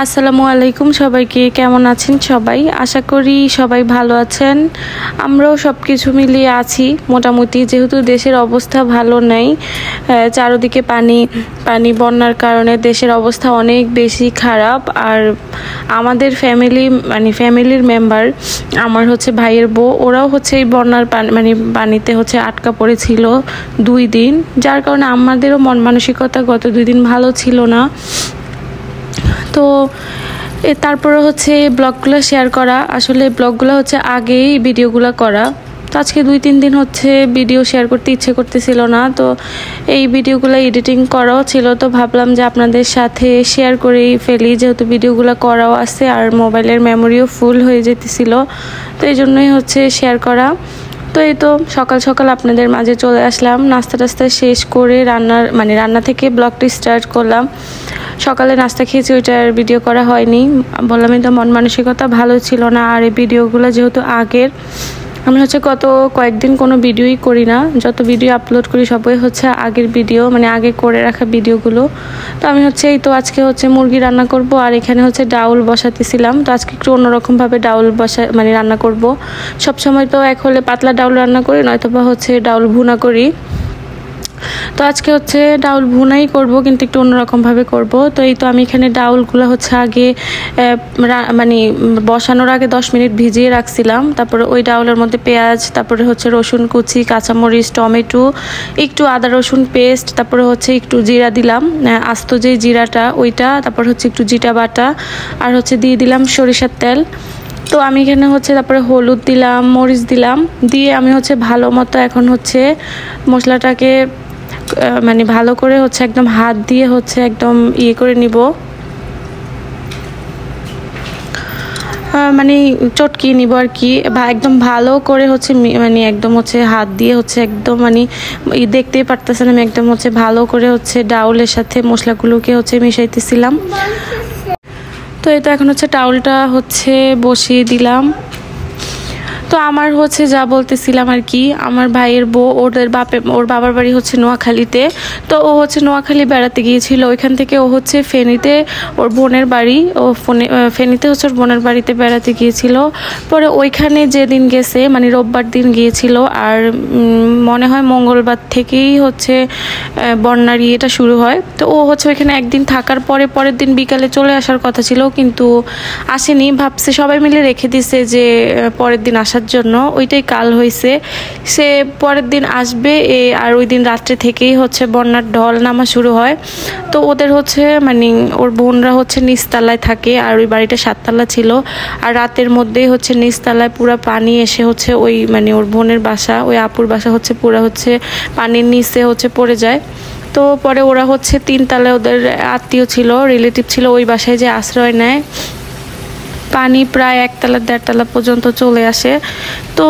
আসসালামু আলাইকুম সবাইকে, কেমন আছেন সবাই? আশা করি সবাই ভালো আছেন। আমরাও সব কিছু মিলিয়ে আছি মোটামুটি, যেহেতু দেশের অবস্থা ভালো নেই। চারদিকে পানি পানি বন্যার কারণে দেশের অবস্থা অনেক বেশি খারাপ। আর আমাদের ফ্যামিলির মেম্বার, আমার হচ্ছে ভাইয়ের বউ, ওরাও হচ্ছে এই বন্যার পানিতে হচ্ছে আটকা পড়েছিল 2 দিন, যার কারণে আমাদেরও মন মানসিকতা গত 2 দিন ভালো ছিল না। তো তারপরে হচ্ছে ব্লগগুলো শেয়ার করা, আসলে ব্লগগুলো হচ্ছে আগেই ভিডিওগুলো করা। তো আজকে 2-3 দিন হচ্ছে ভিডিও শেয়ার করতে ইচ্ছে করতেছিল না, তো এই ভিডিওগুলো এডিটিং করাও ছিল, তো ভাবলাম যে আপনাদের সাথে শেয়ার করেই ফেলি, যেহেতু ভিডিওগুলো করাও আছে আর মোবাইলের মেমোরিও ফুল হয়ে যেতেছিল, তো এই জন্যই হচ্ছে শেয়ার করা। তো এই তো সকাল সকাল আপনাদের মাঝে চলে আসলাম, নাস্তা টাস্তা শেষ করে রান্না থেকে ব্লগটি স্টার্ট করলাম। সকালে নাস্তা খেয়েছি, ওইটার ভিডিও করা হয়নি, বললামই তো মন মানসিকতা ভালো ছিল না। আর এই ভিডিওগুলো যেহেতু আগের, আমি হচ্ছে গত কয়েকদিন কোনো ভিডিওই করি না, যত ভিডিও আপলোড করি সবই হচ্ছে আগের ভিডিও, আগে করে রাখা ভিডিওগুলো। তো আমি হচ্ছে এই তো আজকে হচ্ছে মুরগি রান্না করব, আর এখানে হচ্ছে ডাউল বসাতেছিলাম। তো আজকে একটু অন্যরকমভাবে ডাউল রান্না করব। সবসময় তো এক হলে পাতলা ডাউল রান্না করি, নয়তোবা হচ্ছে ডাউল ভুনা করি। তো আজকে হচ্ছে ডাউল ভুনাই করব, কিন্তু একটু অন্যরকমভাবে করব। তো এই তো আমি এখানে ডাউলগুলো হচ্ছে আগে বসানোর আগে 10 মিনিট ভিজিয়ে রাখছিলাম। তারপরে ওই ডাউলের মধ্যে পেঁয়াজ, তারপরে হচ্ছে রসুন কুচি, কাঁচামরিচ, টমেটো, একটু আদা রসুন পেস্ট, তারপরে হচ্ছে একটু জিরা দিলাম, আস্ত যে জিরাটা ওইটা, তারপর হচ্ছে একটু জিরা বাটা, আর হচ্ছে দিয়ে দিলাম সরিষার তেল। তো আমি এখানে হচ্ছে তারপরে হলুদ দিলাম, মরিচ দিলাম, দিয়ে আমি হচ্ছে ভালো মতো এখন হচ্ছে মশলাটাকে ভালো করে হচ্ছে একদম হাত দিয়ে হচ্ছে একদম করে নিব, চটকিয়ে নিব আর কি। একদম ভালো করে হচ্ছে একদম হচ্ছে হাত দিয়ে হচ্ছে একদম দেখতেই পারতেছেন, আমি একদম হচ্ছে ভালো করে হচ্ছে ডাউলের সাথে মশলাগুলোকে হচ্ছে মিশাইতেছিলাম। তো এই তো এখন হচ্ছে ডাউলটা হচ্ছে বসিয়ে দিলাম। তো আমার হচ্ছে যা বলতেছিলাম আর কি, আমার ভাইয়ের বউ, ওর বাবার বাড়ি হচ্ছে নোয়াখালীতে। তো ও হচ্ছে নোয়াখালী বেড়াতে গিয়েছিল, ওইখান থেকে ও হচ্ছে ফেনীতে ওর বোনের বাড়ি, ফেনীতে হচ্ছে ওর বোনের বাড়িতে বেড়াতে গিয়েছিল। পরে ওইখানে যেদিন গেছে রোববার দিন গিয়েছিল, আর মনে হয় মঙ্গলবার থেকেই হচ্ছে বন্যার এটা শুরু হয়। তো ও হচ্ছে ওইখানে একদিন থাকার পরের দিন বিকালে চলে আসার কথা ছিল, কিন্তু আসেনি, ভাবছে সবাই মিলে রেখে দিছে যে পরের দিন আসার জন্য, ওইটাই কাল হয়েছে। সে পরের দিন আসবে, আর ওই দিন রাত্রে থেকেই হচ্ছে বন্যার ঢল নামা শুরু হয়। তো ওদের হচ্ছে ওর বোনরা হচ্ছে নিচতলায় থাকে, আর ওই বাড়িটা 7 তলা ছিল, আর রাতের মধ্যেই হচ্ছে নিচতলায় পুরো পানি এসে হচ্ছে ওই ওর বোনের বাসা, ওই আপুর বাসা হচ্ছে পুরো হচ্ছে পানির নিচে হচ্ছে পড়ে যায়। তো পরে ওরা হচ্ছে 3 তলায়, ওদের আত্মীয় ছিল, রিলেটিভ ছিল, ওই বাসায় যে আশ্রয় নেয়। পানি প্রায় 1 তলা 1.5 তলা পর্যন্ত চলে আসে। তো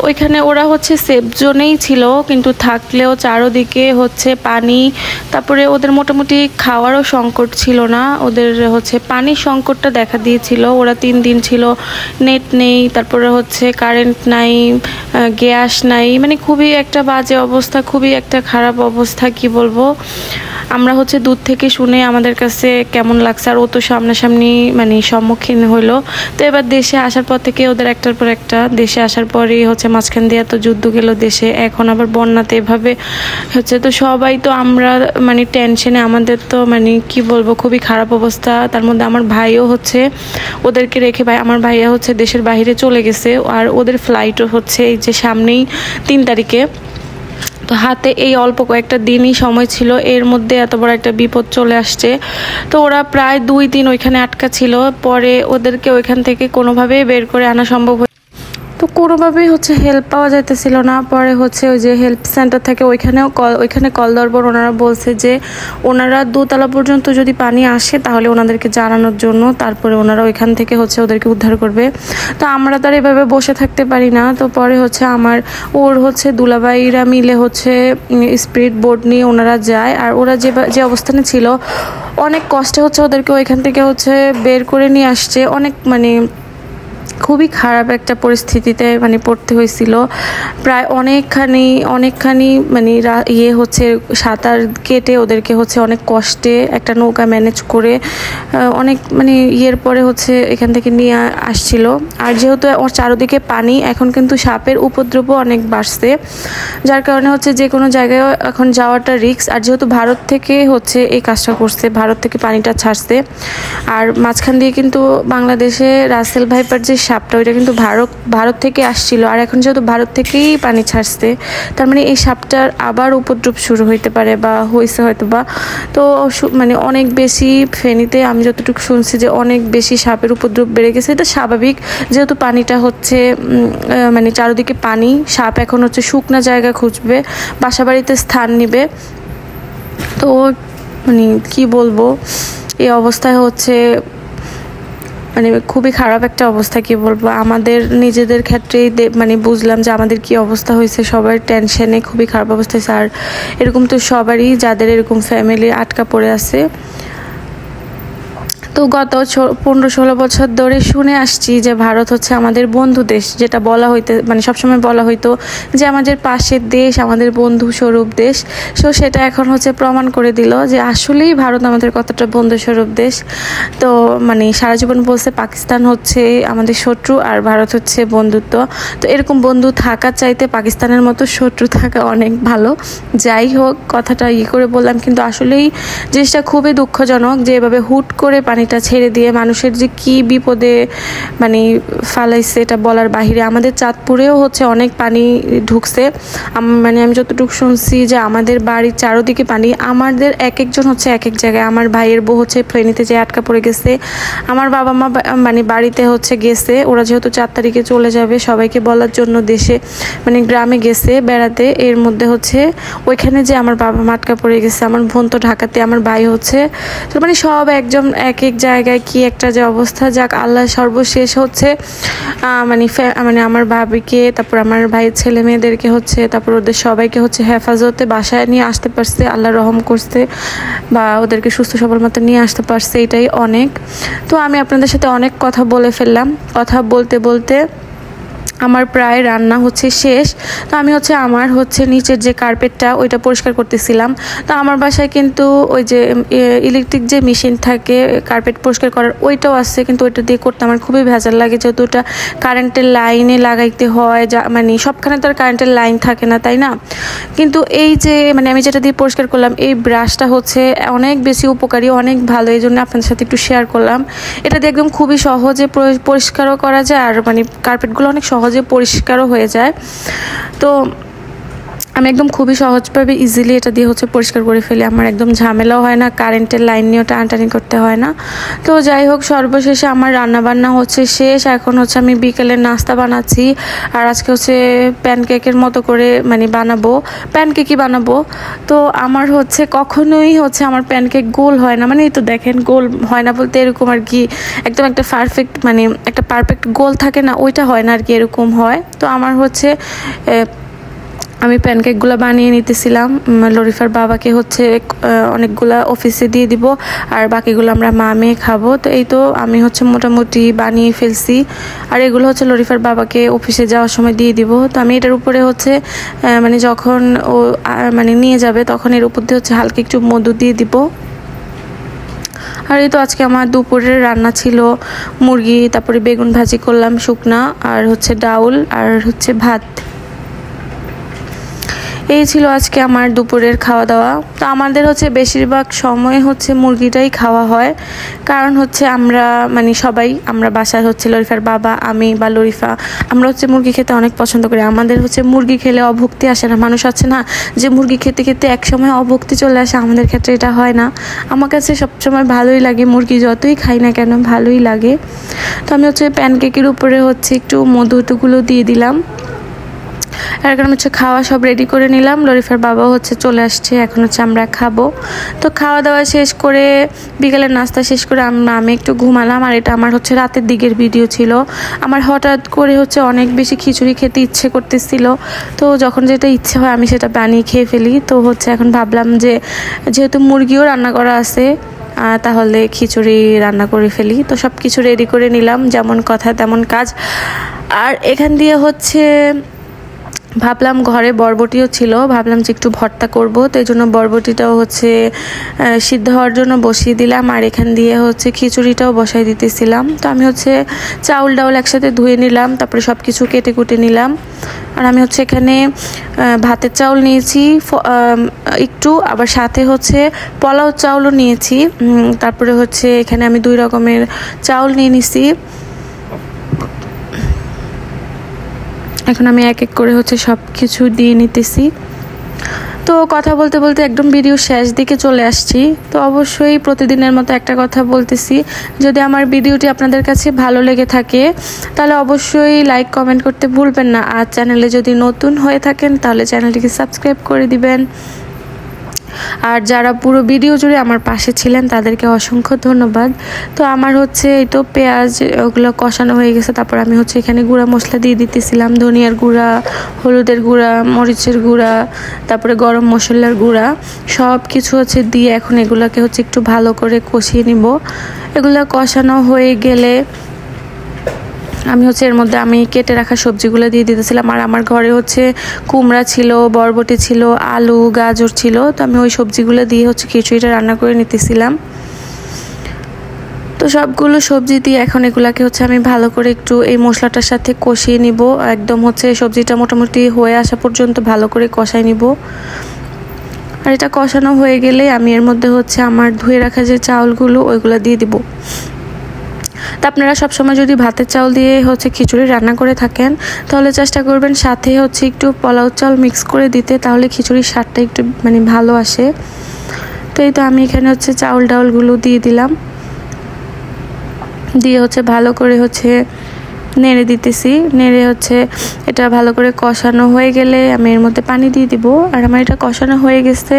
ওইখানে ওরা হচ্ছে সেফ জোনেই ছিল, কিন্তু থাকলেও চারদিকে হচ্ছে পানি। তারপরে ওদের মোটামুটি খাওয়ারও সংকট ছিল না, ওদের হচ্ছে পানির সংকটটা দেখা দিয়েছিল। ওরা 3 দিন ছিল, নেট নেই, তারপরে হচ্ছে কারেন্ট নাই, গ্যাস নাই, খুবই একটা বাজে অবস্থা, খুবই একটা খারাপ অবস্থা, কি বলবো। আমরা হচ্ছে দূর থেকে শুনে আমাদের কাছে কেমন লাগছে, আর ও তো সামনাসামনি সম্মুখীন হইলো। তো এবার দেশে আসার পর থেকে ওদের একটার পর একটা, দেশে আসার পরেই হচ্ছে মাঝখান দিয়ে তো যুদ্ধ গেল দেশে, এখন আবার বন্যাতে এভাবে হচ্ছে। তো সবাই তো আমরা টেনশনে, আমাদের তো কি বলবো, খুবই খারাপ অবস্থা। তার মধ্যে আমার ভাইও হচ্ছে ওদেরকে রেখে, আমার ভাইয়া হচ্ছে দেশের বাইরে চলে গেছে, আর ওদের ফ্লাইটও হচ্ছে এই যে সামনেই 3 তারিখে। তো হাতে এই অল্প কয়েকটা দিনই সময় ছিল, এর মধ্যে এত বড় একটা বিপদ চলে আসছে। তো ওরা প্রায় 2 দিন ওইখানে আটকা ছিল, পরে ওদেরকে ওইখান থেকে কোনোভাবেই বের করে আনা সম্ভব। তো কোনোভাবেই হচ্ছে হেল্প পাওয়া যাইতেছিল না। পরে হচ্ছে ওই যে হেল্প সেন্টার থাকে, ওইখানে কল দেওয়ার পর ওনারা বলছে যে ওনারা 2 তলা পর্যন্ত যদি পানি আসে তাহলে ওনাদেরকে জানানোর জন্য, তারপরে ওনারা ওইখান থেকে হচ্ছে ওদেরকে উদ্ধার করবে। তো আমরা তো আর এভাবে বসে থাকতে পারি না। তো পরে হচ্ছে ওর হচ্ছে দুলাভাইরা মিলে হচ্ছে স্পিড বোট নিয়ে ওনারা যায়, আর ওরা যে অবস্থানে ছিল অনেক কষ্টে হচ্ছে ওদেরকে ওইখান থেকে হচ্ছে বের করে নিয়ে আসছে। অনেক খুবই খারাপ একটা পরিস্থিতিতে মানে পড়তে হয়েছিল। প্রায় অনেকখানি মানে হচ্ছে সাঁতার কেটে ওদেরকে হচ্ছে অনেক কষ্টে একটা নৌকা ম্যানেজ করে অনেক মানে পরে হচ্ছে এখান থেকে নিয়ে আসছিল। আর যেহেতু ওর চারদিকে পানি, এখন কিন্তু সাপের উপদ্রবও অনেক বাড়ছে, যার কারণে হচ্ছে যে কোনো জায়গায় এখন যাওয়াটা রিস্ক। আর যেহেতু ভারত থেকে হচ্ছে এই কাজটা করছে, ভারত থেকে পানিটা ছাড়ছে, আর মাঝখান দিয়ে কিন্তু বাংলাদেশে রাসেল ভাইপার যে সাপটা ওইটা কিন্তু ভারত থেকে আসছিল। আর এখন যেহেতু ভারত থেকেই পানি ছাড়ছে, তার মানে এই সাপটার আবার উপদ্রব শুরু হইতে পারে বা হয়েছে হয়তো বা। তো মানে অনেক বেশি ফেনীতে আমি যতটুকু শুনছি যে অনেক বেশি সাপের উপদ্রব বেড়ে গেছে। এটা স্বাভাবিক, যেহেতু পানিটা হচ্ছে মানে চারদিকে পানি, সাপ এখন হচ্ছে শুকনা জায়গা খুঁজবে, বাসাবাড়িতে স্থান নিবে। তো মানে কি বলবো, এই অবস্থায় হচ্ছে মানে খুবই খারাপ একটা অবস্থা। কি বলবো, আমাদের নিজেদের ক্ষেত্রেই মানে বুঝলাম যে আমাদের কি অবস্থা হয়েছে, সবার টেনশনে খুবই খারাপ অবস্থা হয়েছে। আর এরকম তো সবারই, যাদের এরকম ফ্যামিলি আটকা পড়ে আছে। তো গত 15-16 বছর ধরে শুনে আসছি যে ভারত হচ্ছে আমাদের বন্ধু দেশ, যেটা বলা হইতে মানে সবসময় বলা হইতো যে আমাদের পাশের দেশ, আমাদের বন্ধু স্বরূপ দেশ। সো সেটা এখন হচ্ছে প্রমাণ করে দিল যে আসলেই ভারত আমাদের কতটা বন্ধু স্বরূপ দেশ। তো মানে সারা জীবন বলছে পাকিস্তান হচ্ছে আমাদের শত্রু আর ভারত হচ্ছে বন্ধুত্ব। তো এরকম বন্ধু থাকার চাইতে পাকিস্তানের মতো শত্রু থাকা অনেক ভালো। যাই হোক, কথাটা করে বললাম, কিন্তু আসলেই জিনিসটা খুবই দুঃখজনক যে এভাবে হুট করে পানিটা ছেড়ে দিয়ে মানুষের যে কি বিপদে মানে ফালাইছে এটা বলার বাহিরে। আমাদের চাঁদপুরেও হচ্ছে অনেক পানি ঢুকছে, মানে আমি যতটুকু শুনছি যে আমাদের বাড়ির চারোদিকে পানি। আমাদের এক একজন হচ্ছে এক এক জায়গায়। আমার ভাইয়ের বউ হচ্ছে ফেনীতে যে আটকা পড়ে গেছে, আমার বাবা মা মানে বাড়িতে হচ্ছে গেছে, ওরা যেহেতু 4 তারিখে চলে যাবে সবাইকে বলার জন্য দেশে মানে গ্রামে গেছে বেড়াতে। এর মধ্যে হচ্ছে ওইখানে যে আমার বাবা মা আটকা পড়ে গেছে, আমার বোন তো ঢাকাতে, আমার ভাই হচ্ছে, মানে সব একজন এক এক জায়গায় কি একটা যে অবস্থা। যাক, আল্লাহ সর্বশেষ হচ্ছে মানে আমার ভাবিকে, তারপর আমার ভাইয়ের ছেলে মেয়েদেরকে হচ্ছে, তারপর ওদের সবাইকে হচ্ছে হেফাজতে বাসায় নিয়ে আসতে পারছে, আল্লাহ রহম করছে, বা ওদেরকে সুস্থ সবল মতো নিয়ে আসতে পারছে, এটাই অনেক। তো আমি আপনাদের সাথে অনেক কথা বলে ফেললাম। কথা বলতে বলতে আমার প্রায় রান্না হচ্ছে শেষ। তো আমি হচ্ছে আমার হচ্ছে নিচের যে কার্পেটটা ওইটা পরিষ্কার করতেছিলাম। তো আমার বাসায় কিন্তু ওই যে ইলেকট্রিক যে মেশিন থাকে কার্পেট পরিষ্কার করার, ওইটাও আছে, কিন্তু ওইটা দিয়ে করতে আমার খুবই ভেজাল লাগে, যেহেতু ওটা কারেন্টের লাইনে লাগাইতে হয়, যা মানে সবখানে তো আর কারেন্টের লাইন থাকে না, তাই না। কিন্তু এই যে মানে আমি যেটা দিয়ে পরিষ্কার করলাম, এই ব্রাশটা হচ্ছে অনেক বেশি উপকারী, অনেক ভালো, এই জন্য আপনাদের সাথে একটু শেয়ার করলাম। এটা দিয়ে একদম খুবই সহজে পরিষ্কারও করা যায়, আর মানে কার্পেটগুলো অনেক সহজে পরিষ্কারও হয়ে যায়। তো আমি একদম খুবই সহজভাবে ইজিলি এটা দিয়ে হচ্ছে পরিষ্কার করে ফেলি, আমার একদম ঝামেলাও হয় না, কারেন্টের লাইন নিয়েও টানাটানি করতে হয় না। তো যাই হোক, সর্বশেষে আমার রান্নাবান্না হচ্ছে শেষ। এখন হচ্ছে আমি বিকেলের নাস্তা বানাচ্ছি, আর আজকে হচ্ছে প্যানকেকের মতো করে মানে বানাবো, প্যানকেকই বানাবো। তো আমার হচ্ছে কখনোই হচ্ছে আমার প্যানকেক গোল হয় না, মানে এই তো দেখেন গোল হয় না বলতে এরকম আর কি, একদম একটা পারফেক্ট মানে একটা পারফেক্ট গোল থাকে না, ওইটা হয় না আর কি, এরকম হয়। তো আমার হচ্ছে আমি প্যানকেকগুলো বানিয়ে নিতেছিলাম। লরিফার বাবাকে হচ্ছে অনেকগুলা অফিসে দিয়ে দিব, আর বাকিগুলো আমরা মা মেয়ে খাবো। তো এই তো আমি হচ্ছে মোটামুটি বানিয়ে ফেলছি, আর এগুলো হচ্ছে লরিফার বাবাকে অফিসে যাওয়ার সময় দিয়ে দিব। তো আমি এটার উপরে হচ্ছে মানে যখন ও মানে নিয়ে যাবে তখন এর উপর দিয়ে হচ্ছে হালকা একটু মধু দিয়ে দিব। আর এই তো আজকে আমার দুপুরের রান্না ছিল মুরগি, তারপরে বেগুন ভাজি করলাম শুকনা, আর হচ্ছে ডাউল, আর হচ্ছে ভাত। এই ছিল আজকে আমার দুপুরের খাওয়া দাওয়া। তো আমাদের হচ্ছে বেশিরভাগ সময় হচ্ছে মুরগিটাই খাওয়া হয়, কারণ হচ্ছে আমরা মানে সবাই, আমরা বাসায় হচ্ছে লরিফার বাবা, আমি বা লরিফা, আমরা হচ্ছে মুরগি খেতে অনেক পছন্দ করি। আমাদের হচ্ছে মুরগি খেলে অভুক্তি আসে না। মানুষ আছে না যে মুরগি খেতে খেতে একসময় অভুক্তি চলে আসে, আমাদের ক্ষেত্রে এটা হয় না। আমার কাছে সবসময় ভালোই লাগে, মুরগি যতই খাই না কেন ভালোই লাগে। তো আমি হচ্ছে প্যানকেকের উপরে হচ্ছে একটু মধুগুলো দিয়ে দিলাম। এখন হচ্ছে খাওয়া সব রেডি করে নিলাম, লরিফার বাবা হচ্ছে চলে আসছে, এখন হচ্ছে আমরা খাবো। তো খাওয়া দাওয়া শেষ করে বিকেলের নাস্তা শেষ করে আমি একটু ঘুমালাম। আর এটা আমার হচ্ছে রাতের দিকের ভিডিও ছিল। আমার হঠাৎ করে হচ্ছে অনেক বেশি খিচুড়ি খেতে ইচ্ছে করতেছিল, তো যখন যেটা ইচ্ছে হয় আমি সেটা বানিয়ে খেয়ে ফেলি। তো হচ্ছে এখন ভাবলাম যে যেহেতু মুরগিও রান্না করা আছে, তাহলে খিচুড়ি রান্না করে ফেলি। তো সব কিছু রেডি করে নিলাম, যেমন কথা তেমন কাজ। আর এখান দিয়ে হচ্ছে ভাবলাম ঘরে বরবটিও ছিল, ভাবলাম যে একটু ভর্তা করব, তো এই জন্য বরবটিটাও হচ্ছে সিদ্ধ হওয়ার জন্য বসিয়ে দিলাম। আর এখান দিয়ে হচ্ছে খিচুড়িটাও বসাই দিতেছিলাম। তো আমি হচ্ছে চাউল ডাউল একসাথে ধুয়ে নিলাম, তারপরে সব কিছু কেটে কুটে নিলাম। আর আমি হচ্ছে এখানে ভাতের চাউল নিয়েছি একটু, আবার সাথে হচ্ছে পোলাও চাউলও নিয়েছি। তারপরে হচ্ছে এখানে আমি 2 রকমের চাউল নিয়ে নিছি। এখন আমি এক এক করে হচ্ছে সব কিছু দিয়ে নিতেছি। তো কথা বলতে বলতে একদম ভিডিও শেষ দিকে চলে আসছি। তো অবশ্যই প্রতিদিনের মতো একটা কথা বলতেছি, যদি আমার ভিডিওটি আপনাদের কাছে ভালো লেগে থাকে তাহলে অবশ্যই লাইক কমেন্ট করতে ভুলবেন না। আর চ্যানেলে যদি নতুন হয়ে থাকেন তাহলে চ্যানেলটিকে সাবস্ক্রাইব করে দিবেন। আর যারা পুরো ভিডিও জুড়ে আমার পাশে ছিলেন তাদেরকে অসংখ্য ধন্যবাদ। তো আমার হচ্ছে এই তো পেঁয়াজ ওগুলো কষানো হয়ে গেছে। তারপর আমি হচ্ছে এখানে গুঁড়া মশলা দিয়ে দিতেছিলাম, ধনিয়ার গুঁড়া, হলুদের গুঁড়া, মরিচের গুঁড়া, তারপরে গরম মশলার গুঁড়া, সব কিছু হচ্ছে দিয়ে এখন এগুলোকে হচ্ছে একটু ভালো করে কষিয়ে নিব। এগুলো কষানো হয়ে গেলে আমি হচ্ছে এর মধ্যে আমি কেটে রাখা সবজিগুলো দিয়ে দিতেছিলাম। আর আমার ঘরে হচ্ছে কুমড়া ছিল, বরবটি ছিল, আলু, গাজর ছিল। তো আমি ওই সবজিগুলো দিয়ে হচ্ছে খিচুড়িটা রান্না করে নিতেছিলাম। তো সবগুলো সবজি দিয়ে এখন এগুলাকে হচ্ছে আমি ভালো করে একটু এই মশলাটার সাথে কষিয়ে নিব। একদম হচ্ছে সবজিটা মোটামুটি হয়ে আসা পর্যন্ত ভালো করে কষাই নিব। আর এটা কষানো হয়ে গেলে আমি এর মধ্যে হচ্ছে আমার ধুয়ে রাখা যে চাউলগুলো ওইগুলো দিয়ে দিব। তা আপনারা সবসময় যদি ভাতের চাউল দিয়ে হচ্ছে খিচুড়ি রান্না করে থাকেন তাহলে চেষ্টা করবেন সাথে হচ্ছে একটু পোলাও চাউল মিক্স করে দিতে, তাহলে খিচুড়ির স্বাদটা একটু মানে ভালো আসে। তো এই তো আমি এখানে হচ্ছে চাউল ডাউলগুলো দিয়ে দিলাম, দিয়ে হচ্ছে ভালো করে হচ্ছে নেড়ে দিতেছি। নেড়ে হচ্ছে এটা ভালো করে কষানো হয়ে গেলে আমি এর মধ্যে পানি দিয়ে দিব। আর আমার এটা কষানো হয়ে গেছে,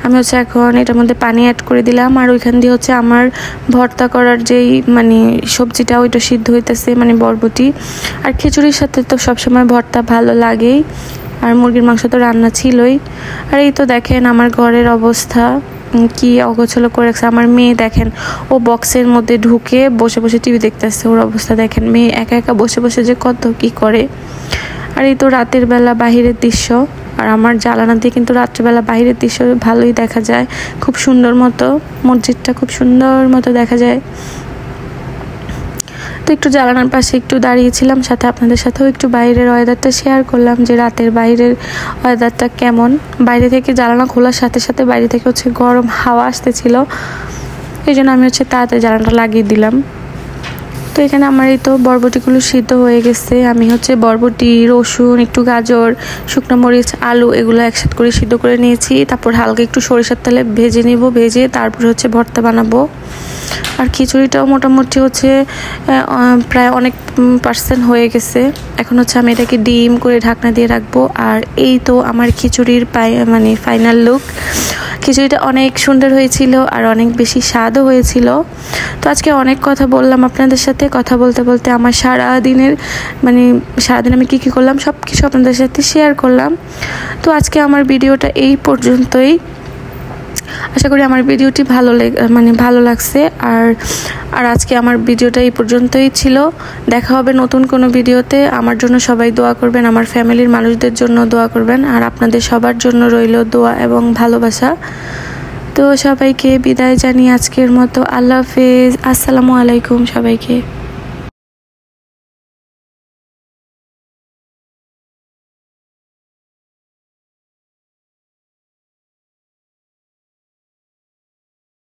আমি হচ্ছে এখন এটার মধ্যে পানি অ্যাড করে দিলাম। আর ওইখান দিয়ে হচ্ছে আমার ভর্তা করার যেই মানে সবজিটা ওইটা সিদ্ধ হইতেছে, মানে বরবটি। আর খিচুড়ির সাথে তো সবসময় ভর্তা ভালো লাগেই, আর মুরগির মাংস তো রান্না ছিলই। আর এই তো দেখেন আমার ঘরের অবস্থা কি অগোছালো করে রাখছে। আমার মেয়ে দেখেন, ও বক্সের মধ্যে ঢুকে বসে বসে টিভি দেখতেছে। ওর অবস্থা দেখেন, মেয়ে একা একা বসে বসে যে কত কি করে। আর এই তো রাতের বেলা বাহিরের দৃশ্য, আর আমার জানালা দিয়ে কিন্তু রাত্রেবেলা বাহিরের দৃশ্য ভালোই দেখা যায়, খুব সুন্দর মতো, মসজিদটা খুব সুন্দর মতো দেখা যায়। তো একটু জানালার পাশে একটু দাঁড়িয়েছিলাম, সাথে আপনাদের সাথেও একটু বাইরের ওয়েদারটা শেয়ার করলাম যে রাতের বাইরের ওয়েদারটা কেমন। বাইরে থেকে জানালা খোলার সাথে সাথে বাইরে থেকে হচ্ছে গরম হাওয়া আসতেছিল, এই জন্য আমি হচ্ছে তাড়াতাড়ি জানালাটা লাগিয়ে দিলাম। তো এখানে আমার এই তো বরবটিগুলো সিদ্ধ হয়ে গেছে। আমি হচ্ছে বরবটি, রসুন, একটু গাজর, শুকনো মরিচ, আলু এগুলো একসাথে করে সিদ্ধ করে নিয়েছি। তারপর হালকা একটু সরিষার তেলে ভেজে নিব, ভেজে তারপর হচ্ছে ভর্তা বানাবো। আর খিচুড়িটাও মোটামুটি হচ্ছে প্রায় অনেক % হয়ে গেছে। এখন হচ্ছে আমি এটাকে ডিম করে ঢাকনা দিয়ে রাখবো। আর এই তো আমার খিচুড়ির মানে ফাইনাল লুক। খিচুড়িটা অনেক সুন্দর হয়েছিল আর অনেক বেশি স্বাদও হয়েছিল। তো আজকে অনেক কথা বললাম আপনাদের সাথে, কথা বলতে বলতে আমার সারাদিন আমি কী কী করলাম সব কিছু আপনাদের সাথে শেয়ার করলাম। তো আজকে আমার ভিডিওটা এই পর্যন্তই। আশা করি আমার ভিডিওটি ভালো লাগছে। আর আজকে আমার ভিডিওটা এই পর্যন্তই ছিল। দেখা হবে নতুন কোনো ভিডিওতে। আমার জন্য সবাই দোয়া করবেন, আমার ফ্যামিলির মানুষদের জন্য দোয়া করবেন, আর আপনাদের সবার জন্য রইল দোয়া এবং ভালোবাসা। তো সবাইকে বিদায় জানিয়ে আজকের মতো আল্লাহ হাফেজ, আসসালামু আলাইকুম সবাইকে।